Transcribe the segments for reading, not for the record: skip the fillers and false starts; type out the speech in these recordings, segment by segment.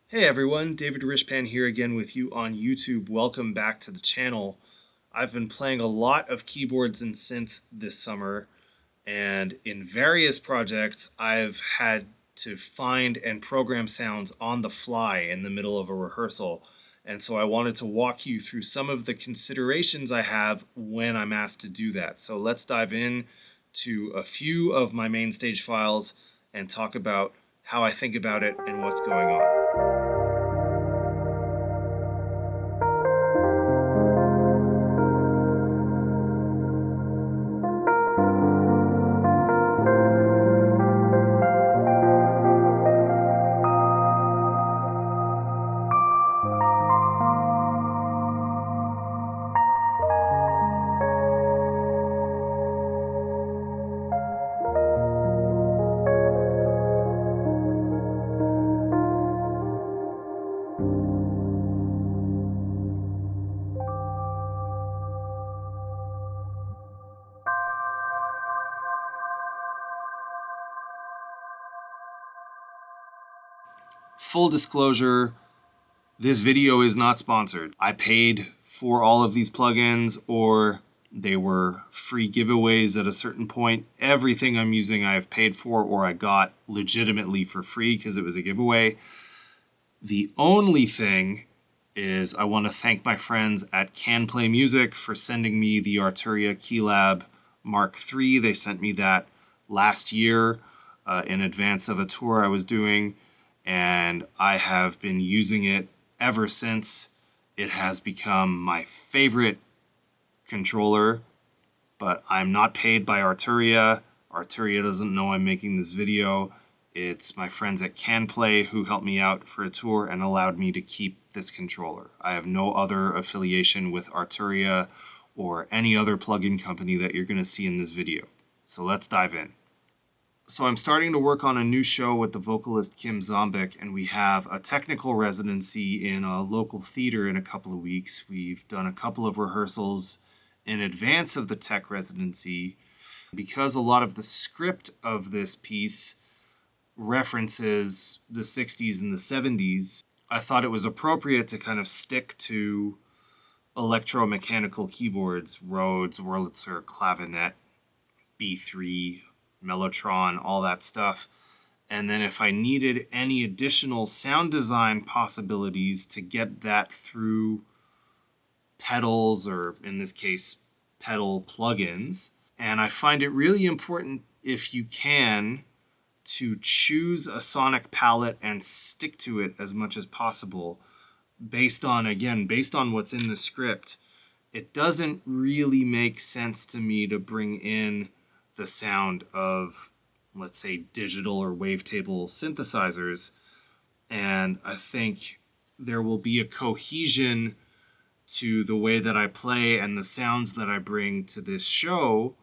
Hey everyone, David Ryshpan here again with you on YouTube. Welcome back to the channel. I've been playing a lot of keyboards and synth this summer, and in various projects I've had to find and program sounds on the fly in the middle of a rehearsal. And so I wanted to walk you through some of the considerations I have when I'm asked to do that. So let's dive in to a few of my main stage files and talk about how I think about it and what's going on. Full disclosure, this video is not sponsored. I paid for all of these plugins, or they were free giveaways at a certain point. Everything I'm using I have paid for or I got legitimately for free because it was a giveaway. The only thing is I want to thank my friends at Can Play Music for sending me the Arturia Kiive Mark III. They sent me that last year in advance of a tour I was doing, and I have been using it ever since. It has become my favorite controller, but I'm not paid by Arturia. Arturia doesn't know I'm making this video. It's my friends at Can Play who helped me out for a tour and allowed me to keep this controller. I have no other affiliation with Arturia or any other plugin company that you're going to see in this video. So let's dive in. So I'm starting to work on a new show with the vocalist Kim Zombik, and we have a technical residency in a local theater in a couple of weeks. We've done a couple of rehearsals in advance of the tech residency. Because a lot of the script of this piece references the 60s and the 70s, I thought it was appropriate to kind of stick to electromechanical keyboards, Rhodes, Wurlitzer, Clavinet, B3, Mellotron, all that stuff. And then if I needed any additional sound design possibilities to get that through pedals, or in this case, pedal plugins. And I find it really important, if you can, to choose a sonic palette and stick to it as much as possible based on what's in the script. It doesn't really make sense to me to bring in the sound of, let's say, digital or wavetable synthesizers. And I think there will be a cohesion to the way that I play and the sounds that I bring to this show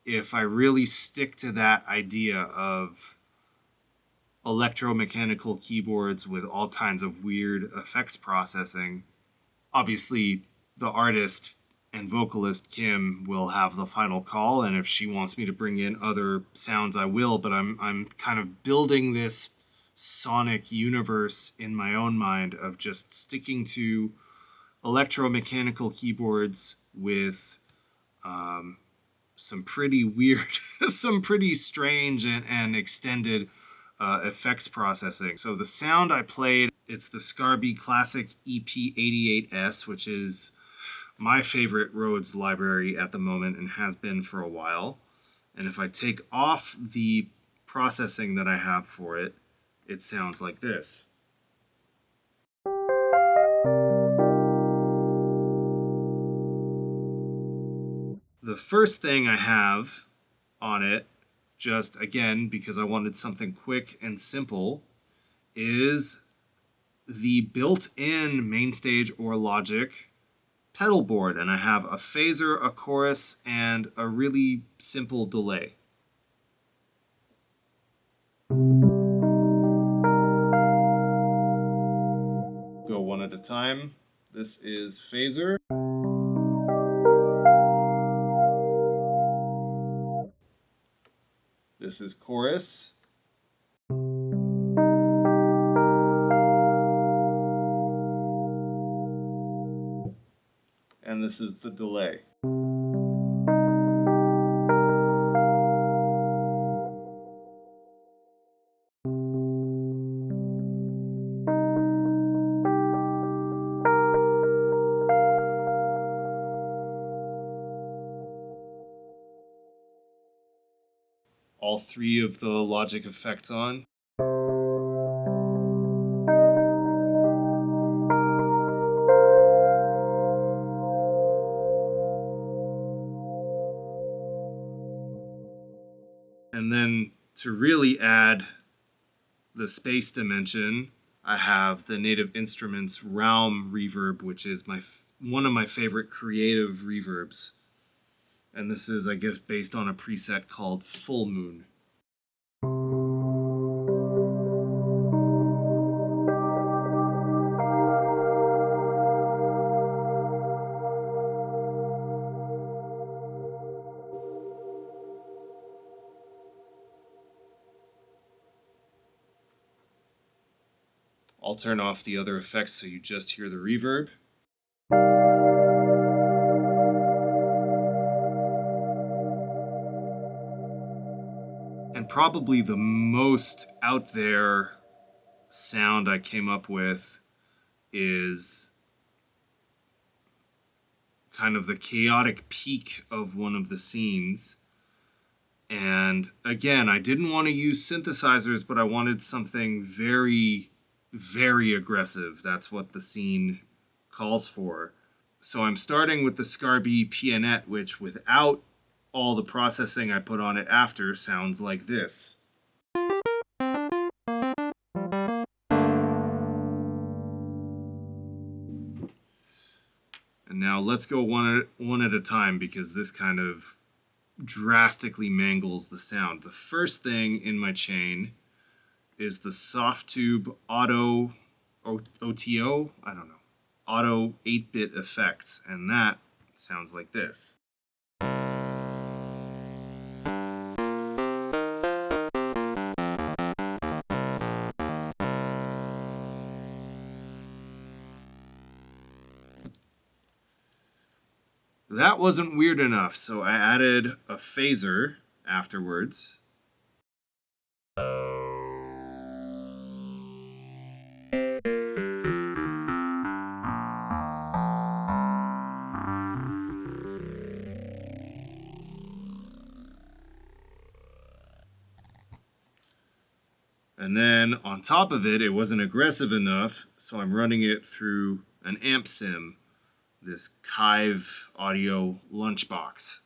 if I really stick to that idea of electromechanical keyboards with all kinds of weird effects processing. Obviously, the artist and vocalist Kim will have the final call, and if she wants me to bring in other sounds, I will, but I'm kind of building this sonic universe in my own mind of just sticking to electromechanical keyboards with some pretty weird, some pretty strange and extended effects processing. So the sound I played, it's the Scarbee Classic EP88S, which is my favorite Rhodes library at the moment and has been for a while. And if I take off the processing that I have for it, it sounds like this. The first thing I have on it, just again because I wanted something quick and simple, is the built-in Mainstage or Logic Pedalboard, and I have a phaser, a chorus, and a really simple delay. Go one at a time. This is phaser. This is chorus. this is the delay. All three of the Logic effects on. And then to really add the space dimension, I have the Native Instruments Raum reverb, which is one of my favorite creative reverbs. And this is, I guess, based on a preset called Full Moon. I'll turn off the other effects so you just hear the reverb. And probably the most out there sound I came up with is kind of the chaotic peak of one of the scenes. And again, I didn't want to use synthesizers, but I wanted something very, very aggressive. That's what the scene calls for. So I'm starting with the Scarbee Pianet, which without all the processing I put on it after sounds like this. And now let's go one at a time, because this kind of drastically mangles the sound. The first thing in my chain is the Softube Auto OTO, I don't know, Auto 8-bit effects, and that sounds like this. That wasn't weird enough, so I added a phaser afterwards. And then on top of it, it wasn't aggressive enough, so I'm running it through an amp sim, this Kiive audio Lunchbox.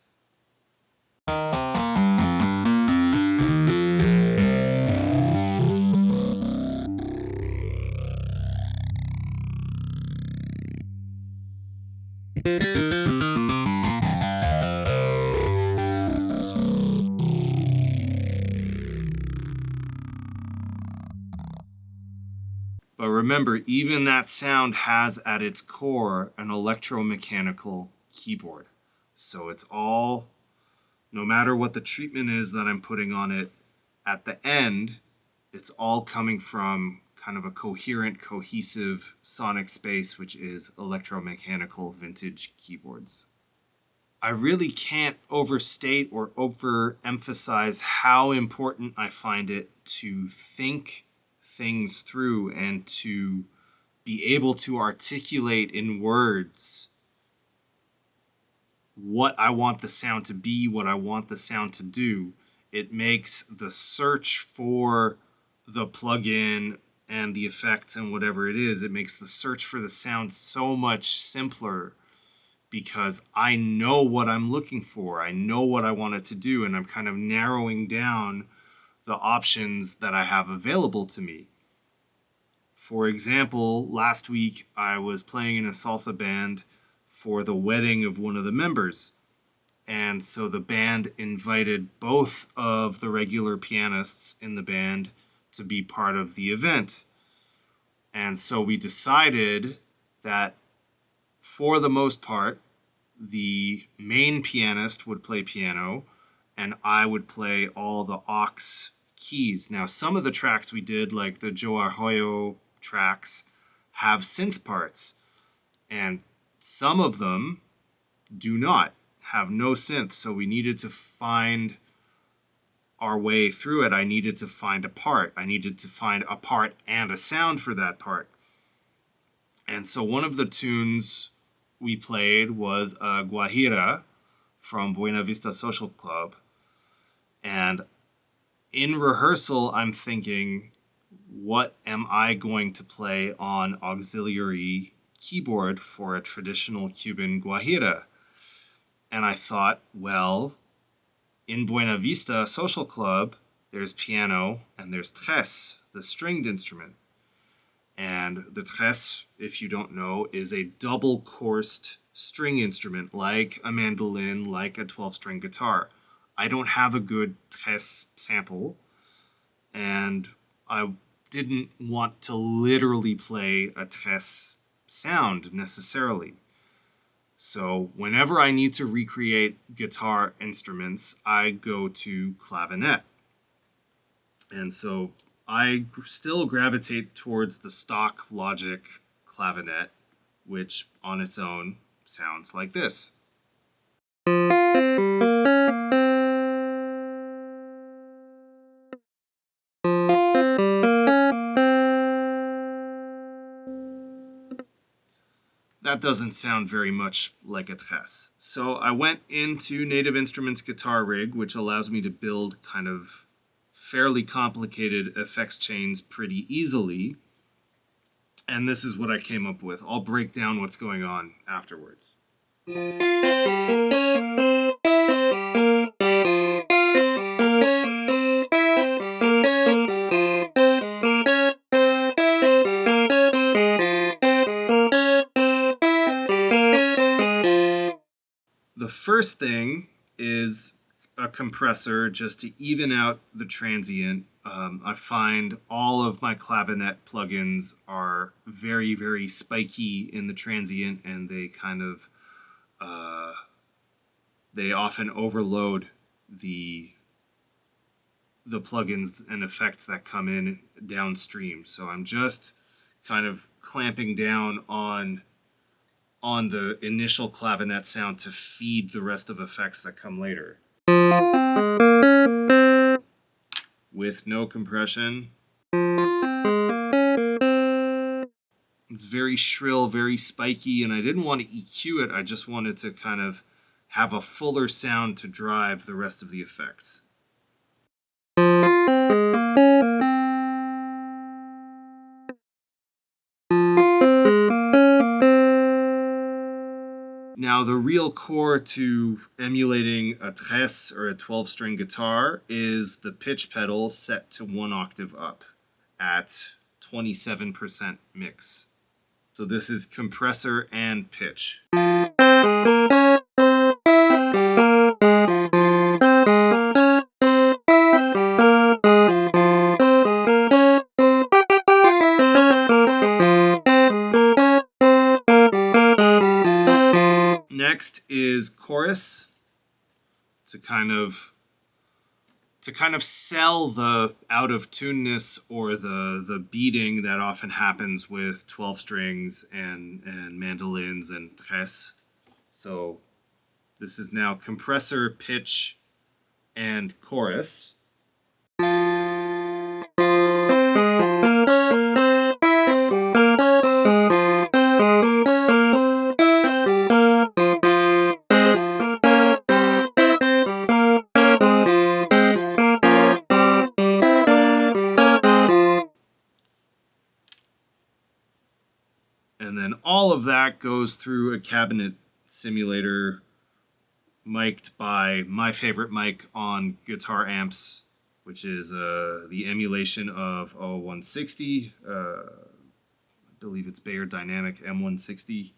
But remember, even that sound has at its core an electromechanical keyboard. So it's all, no matter what the treatment is that I'm putting on it, at the end, it's all coming from kind of a coherent, cohesive sonic space, which is electromechanical vintage keyboards. I really can't overstate or overemphasize how important I find it to think things through and to be able to articulate in words what I want the sound to be, what I want the sound to do. It makes the search for the plugin and the effects and whatever it is, it makes the search for the sound so much simpler, because I know what I'm looking for. I know what I want it to do, and I'm kind of narrowing down the options that I have available to me. For example, last week I was playing in a salsa band for the wedding of one of the members. And so the band invited both of the regular pianists in the band to be part of the event. And so we decided that for the most part, the main pianist would play piano and I would play all the aux keys. Now, some of the tracks we did, like the Joe Arroyo tracks, have synth parts. And some of them do not have no synth. So we needed to find our way through it. I needed to find a part. I needed to find a part and a sound for that part. And so one of the tunes we played was a guajira from Buena Vista Social Club. And in rehearsal, I'm thinking, what am I going to play on auxiliary keyboard for a traditional Cuban guajira? And I thought, well, in Buena Vista Social Club, there's piano and there's tres, the stringed instrument. And the tres, if you don't know, is a double-coursed string instrument, like a mandolin, like a 12-string guitar. I don't have a good tres sample, and I didn't want to literally play a tres sound necessarily. So whenever I need to recreate guitar instruments, I go to clavinet. And so I still gravitate towards the stock Logic clavinet, which on its own sounds like this. That doesn't sound very much like a tres. So I went into Native Instruments Guitar Rig, which allows me to build kind of fairly complicated effects chains pretty easily. And this is what I came up with. I'll break down what's going on afterwards. The first thing is a compressor just to even out the transient. I find all of my clavinet plugins are very, very spiky in the transient, and they kind of they often overload the plugins and effects that come in downstream. So I'm just kind of clamping down on the initial clavinet sound to feed the rest of effects that come later. With no compression. It's very shrill, very spiky, and I didn't want to EQ it. I just wanted to kind of have a fuller sound to drive the rest of the effects. Now, the real core to emulating a tres or a 12-string guitar is the pitch pedal set to 1 octave up at 27% mix. So this is compressor and pitch. Next is chorus to kind of sell the out of tuneness or the beating that often happens with 12 strings and mandolins and tres. So this is now compressor, pitch, and chorus. And then all of that goes through a cabinet simulator mic'd by my favorite mic on guitar amps, which is the emulation of a 160. I believe it's Bayer Dynamic M160.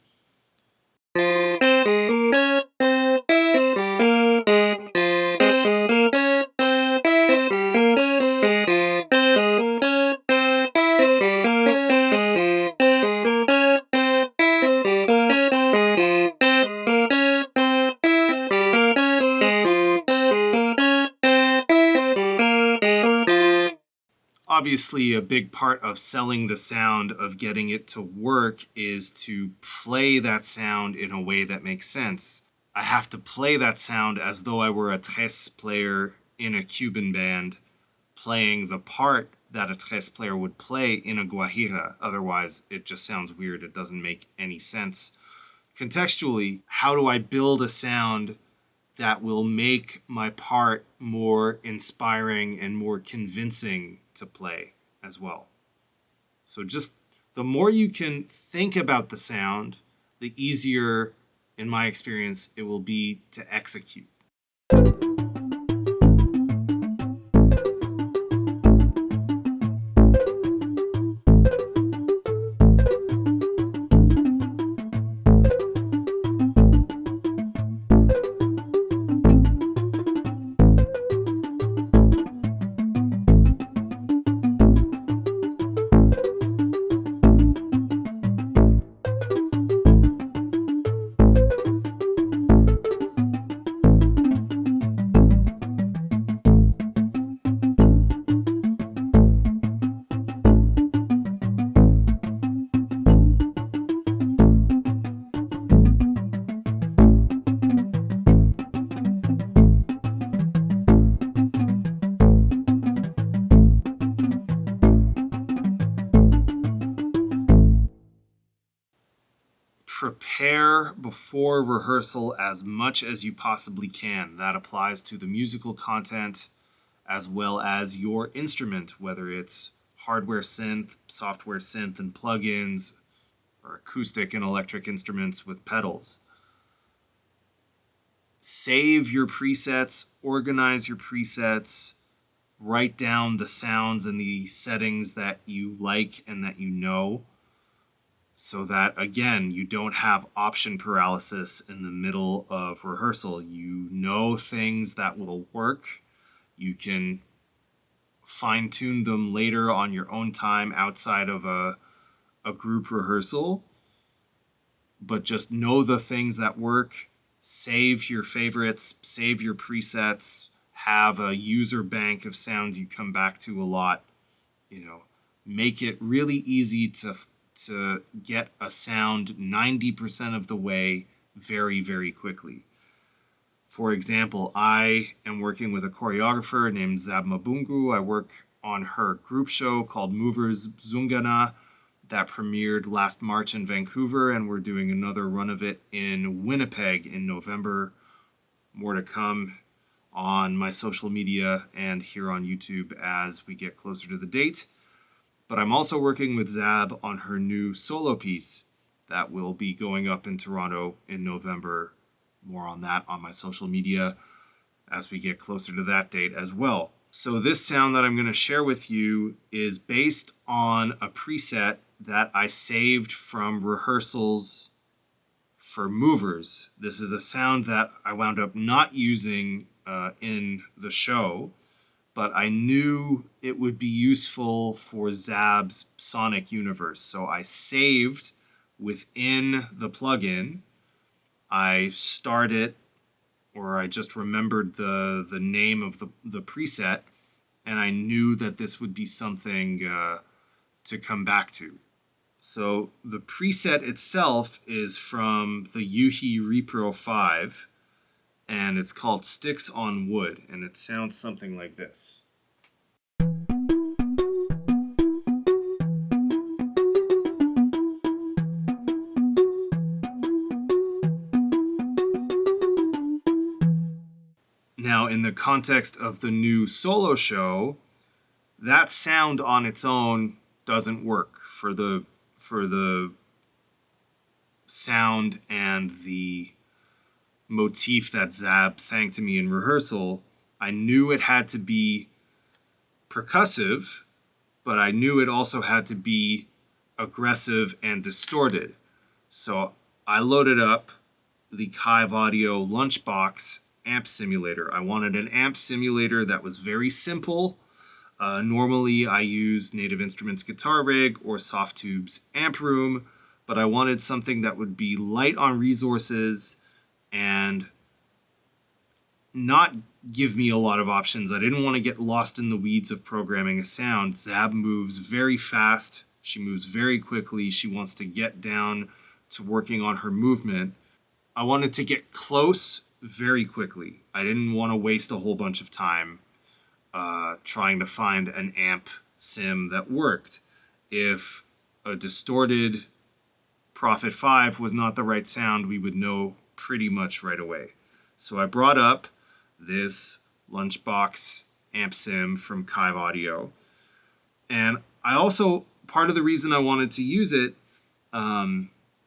Obviously, a big part of selling the sound, of getting it to work, is to play that sound in a way that makes sense. I have to play that sound as though I were a tres player in a Cuban band, playing the part that a tres player would play in a guajira. Otherwise, it just sounds weird. It doesn't make any sense. Contextually, how do I build a sound that will make my part more inspiring and more convincing to play as well? So just the more you can think about the sound, the easier, in my experience, it will be to execute. Prepare before rehearsal as much as you possibly can. That applies to the musical content as well as your instrument, whether it's hardware synth, software synth and plugins, or acoustic and electric instruments with pedals. Save your presets, organize your presets, write down the sounds and the settings that you like and that you know, so that, again, you don't have option paralysis in the middle of rehearsal. You know things that will work. You can fine-tune them later on your own time outside of a group rehearsal. But just know the things that work. Save your favorites. Save your presets. Have a user bank of sounds you come back to a lot. Make it really easy to get a sound 90% of the way very, very quickly. For example, I am working with a choreographer named Zab Mabungu. I work on her group show called Movers Zungana that premiered last March in Vancouver, and we're doing another run of it in Winnipeg in November. More to come on my social media and here on YouTube as we get closer to the date. But I'm also working with Zab on her new solo piece that will be going up in Toronto in November. More on that on my social media as we get closer to that date as well. So this sound that I'm going to share with you is based on a preset that I saved from rehearsals for Movers. This is a sound that I wound up not using in the show, but I knew it would be useful for Zab's sonic universe. So I saved within the plugin. I started, or I just remembered the name of the preset, and I knew that this would be something to come back to. So the preset itself is from the Yuhi Repro 5, and it's called Sticks on Wood, and it sounds something like this. Now, in the context of the new solo show, that sound on its own doesn't work for the sound and the motif that Zab sang to me in rehearsal. I knew it had to be percussive, but I knew it also had to be aggressive and distorted. So I loaded up the Kiive Audio Lunchbox amp simulator. I wanted an amp simulator that was very simple. Normally I use Native Instruments Guitar Rig or Softube's Amp Room, but I wanted something that would be light on resources and not give me a lot of options. I didn't want to get lost in the weeds of programming a sound. Zab moves very fast. She moves very quickly. She wants to get down to working on her movement. I wanted to get close very quickly. I didn't want to waste a whole bunch of time trying to find an amp sim that worked. If a distorted Prophet 5 was not the right sound, we would know pretty much right away. So I brought up this Lunchbox amp sim from Kiive Audio. And I also, part of the reason I wanted to use it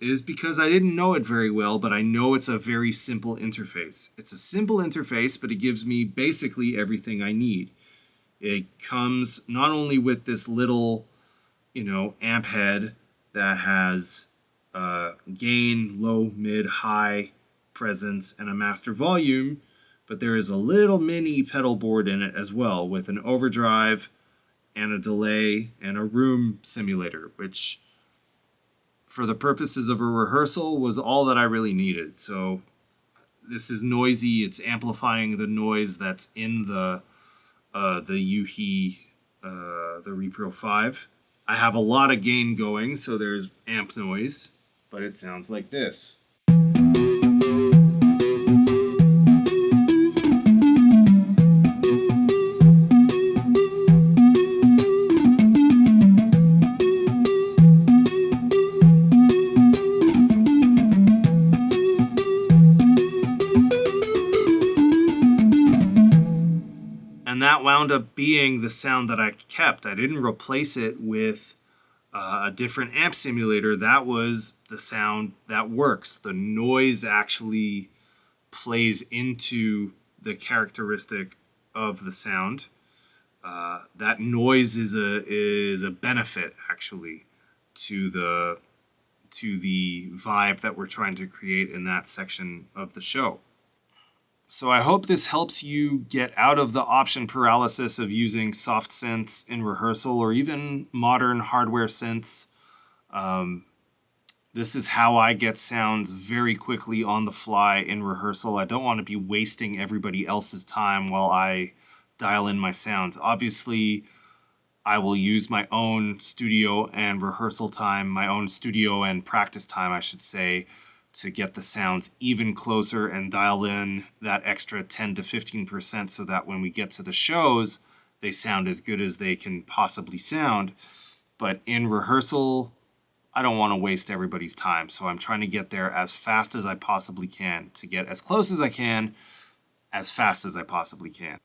is because I didn't know it very well, but I know it's a very simple interface. It's a simple interface, but it gives me basically everything I need. It comes not only with this little, amp head that has gain, low, mid, high, presence, and a master volume, but there is a little mini pedal board in it as well with an overdrive and a delay and a room simulator, which for the purposes of a rehearsal was all that I really needed. So this is noisy. It's amplifying the noise that's in the Yuhi, the Repro 5. I have a lot of gain going, so there's amp noise, but it sounds like this. And that wound up being the sound that I kept. I didn't replace it with a different amp simulator. That was the sound that works. The noise actually plays into the characteristic of the sound. That noise is a benefit actually to the vibe that we're trying to create in that section of the show. So I hope this helps you get out of the option paralysis of using soft synths in rehearsal or even modern hardware synths. This is how I get sounds very quickly on the fly in rehearsal. I don't want to be wasting everybody else's time while I dial in my sounds. Obviously, I will use my own studio and rehearsal time, my own studio and practice time, I should say, to get the sounds even closer and dial in that extra 10 to 15% so that when we get to the shows, they sound as good as they can possibly sound. But in rehearsal, I don't want to waste everybody's time. So I'm trying to get there as fast as I possibly can, to get as close as I can, as fast as I possibly can.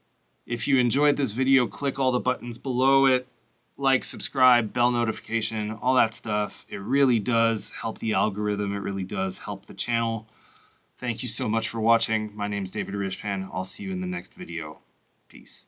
If you enjoyed this video, click all the buttons below it. Like, subscribe, bell notification, all that stuff. It really does help the algorithm. It really does help the channel. Thank you so much for watching. My name's David Ryshpan. I'll see you in the next video. Peace.